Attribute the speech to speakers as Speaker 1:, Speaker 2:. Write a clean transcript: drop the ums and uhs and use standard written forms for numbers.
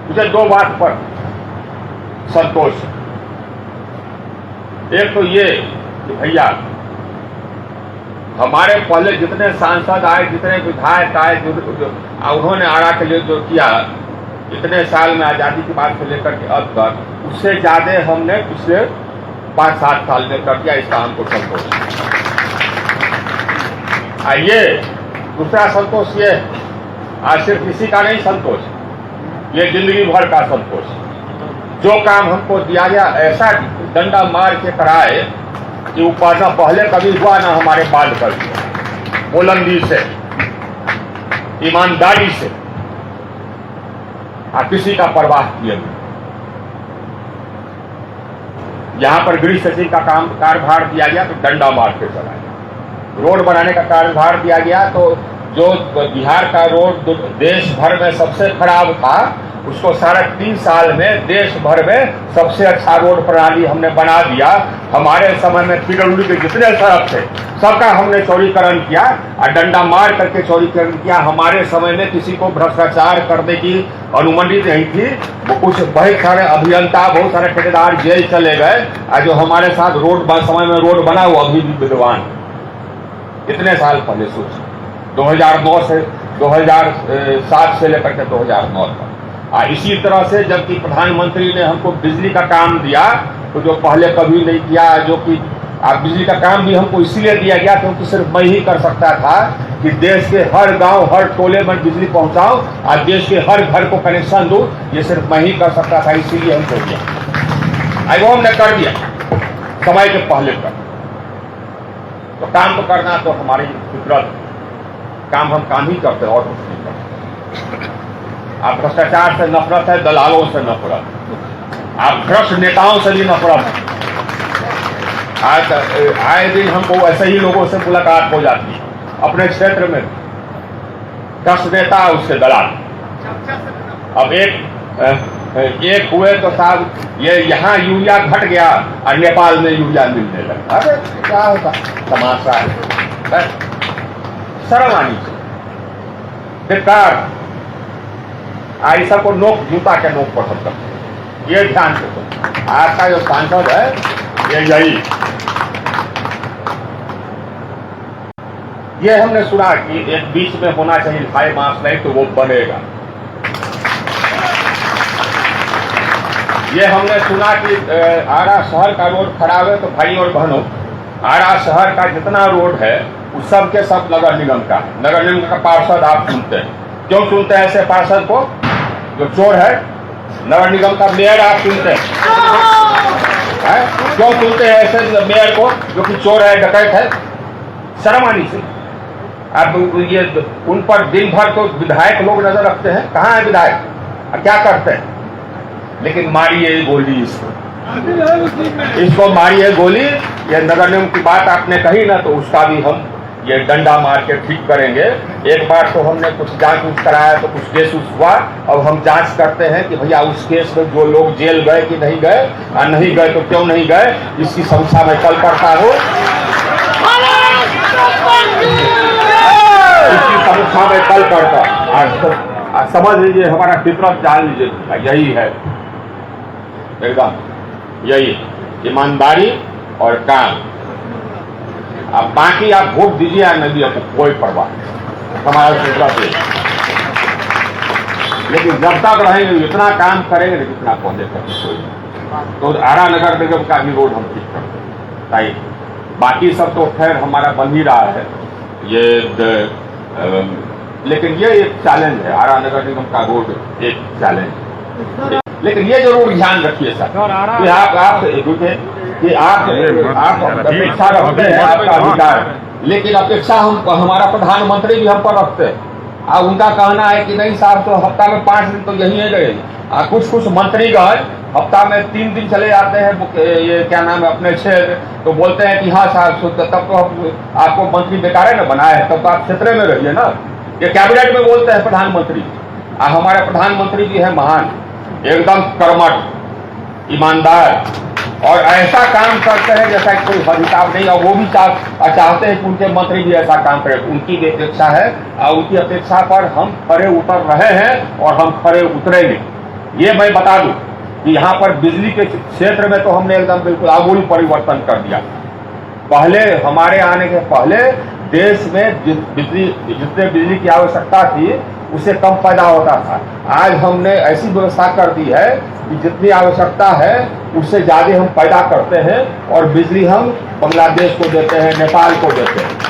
Speaker 1: मुझे दो बात पर संतोष है। एक तो ये कि भैया हमारे पहले जितने सांसद आए, जितने विधायक आए, उन्होंने आरा के लिए जो किया इतने साल में आज़ादी की बात से लेकर के अब तक, उससे ज़्यादा हमने पिछले 5-7 साल में कर दिया। इसका हमको संतोष है। ये दूसरा संतोष ये आज सिर्फ किसी का नहीं संतोष, ये जिंदगी भर का संतोष। जो काम हमको दिया गया ऐसा डंडा मार के कराए कि ऊपर ना पहले कभी हुआ ना हमारे बाद कभी, बुलंदी से, ईमानदारी से, किसी का परवाह किए नहीं। यहां पर गृह सचिव का काम कार्यभार दिया गया तो डंडा मार के चलाया। रोड बनाने का कार्यभार दिया गया तो जो बिहार का रोड देश भर में सबसे खराब था, उसको 3.5 साल में देश भर में सबसे अच्छा रोड प्रणाली हमने बना दिया। हमारे समय में पीडब्ल्यूडी के जितने सड़क थे सबका हमने चौड़ीकरण किया और डंडा मार करके चौड़ीकरण किया। हमारे समय में किसी को भ्रष्टाचार करने की अनुमति नहीं थी। वो कुछ बहुत सारे अभियंता, बहुत सारे ठेकेदार जेल चले गए और जो हमारे साथ रोड समय में रोड बना वो अभी भी विद्वान। इतने साल पहले सोचिए, 2009 से 2007 से लेकर के 2009 तक। इसी तरह से जबकि प्रधानमंत्री ने हमको बिजली का काम दिया तो जो पहले कभी नहीं किया, जो कि बिजली का काम भी हमको इसीलिए दिया गया क्योंकि सिर्फ मैं ही कर सकता था कि देश के हर गांव, हर टोले में बिजली पहुंचाऊं और देश के हर घर को कनेक्शन दूं। ये सिर्फ मैं ही कर सकता था, इसीलिए हमको दिया। वो हमने कर दिया समय के पहले कर। तो काम तो करना तो हमारी फितरत, काम हम काम ही करते और कुछ नहीं करते। आप भ्रष्टाचार से नफरत है, दलालों से नफरत, आप भ्रष्ट नेताओं से भी नफरत है। आज आए दिन हमको ऐसे ही लोगों से मुलाकात हो जाती है अपने क्षेत्र में, भ्रष्ट नेता उससे दलाल। अब एक हुए तो साहब ये यहाँ यूरिया घट गया और नेपाल में यूरिया मिलने लगा। अरे क्या होता तमाशा है, शर्म आनी चाहिए। बेकार ऐसा को नोक जूता के नोक पर सकता, ये ध्यान रखो। आज का जो सांसद है ये हमने सुना कि एक बीच में होना चाहिए भाई मास, नहीं तो वो बनेगा। ये हमने सुना कि आरा शहर का रोड खराब है तो भाई और बहनों, आरा शहर का जितना रोड है उस सब के सब नगर निगम का है। नगर निगम का पार्षद आप सुनते हैं, क्यों सुनते हैं ऐसे पार्षद को जो चोर है? नगर निगम का मेयर आप सुनते हैं, क्यों सुनते हैं ऐसे मेयर को जो कि चोर है, डकैत है? शर्म आनी चाहिए। अब ये उन पर दिन भर तो विधायक लोग नजर रखते हैं, कहाँ है विधायक, क्या करते हैं? लेकिन मारिए गोली इसको मारिए गोली। ये नगर निगम की बात आपने कही ना, तो उसका भी हम ये डंडा मार के ठीक करेंगे। एक बार तो हमने कुछ जांच उच कराया तो कुछ केस हुआ, अब हम जांच करते हैं कि भैया उस केस में जो लोग जेल गए कि नहीं गए, और नहीं गए तो क्यों नहीं गए, इसकी समीक्षा मैं कल करता हूँ। इसकी समीक्षा मैं कल करता। समझ लीजिए, हमारा फितरत जान लीजिए, यही है एकदम, यही ईमानदारी और काम। अब बाकी आप वोट दीजिए या नहीं, आपको कोई परवाह नहीं, हमारा फितरत है। लेकिन जब तक रहेंगे इतना काम करेंगे जितना पहले करेंगे। तो आरा नगर निगम का भी रोड हम ठीक करते हैं। बाकी सब तो खैर हमारा बन ही रहा है ये, लेकिन ये एक चैलेंज है, आरा नगर निगम का रोड एक चैलेंज है। लेकिन ये जरूर ध्यान रखिए सर कि आप कि आप अपेक्षा रखते हैं, आपका अधिकार, लेकिन अपेक्षा हम हमारा प्रधानमंत्री भी हम पर रखते हैं। उनका कहना है कि नहीं साहब तो हफ्ता में 5 दिन तो यही है गए। कुछ मंत्रीगण हफ्ता में 3 दिन चले जाते हैं, ये क्या नाम है अपने क्षेत्र, तो बोलते हैं कि हाँ साहब तब तो आपको मंत्री बेकार न बनाए है, तब तो आप क्षेत्र में रहिए ना। ये कैबिनेट में बोलते हैं प्रधानमंत्री। हमारे प्रधानमंत्री जी है महान, एकदम कर्मठ, ईमानदार और ऐसा काम करते हैं जैसा कोई हिसाब नहीं। और वो भी चाहते हैं कि उनके मंत्री भी ऐसा काम करें, उनकी भी अपेक्षा है और उनकी अपेक्षा पर हम खरे उतर रहे हैं और हम खरे उतरेंगे। ये मैं बता दूं कि यहाँ पर बिजली के क्षेत्र में तो हमने एकदम बिल्कुल आमूल परिवर्तन कर दिया। पहले हमारे आने के पहले देश में जितने बिजली की आवश्यकता थी उससे कम पैदा होता था। आज हमने ऐसी व्यवस्था कर दी है कि जितनी आवश्यकता है उससे ज़्यादा हम पैदा करते हैं और बिजली हम बांग्लादेश को देते हैं, नेपाल को देते हैं।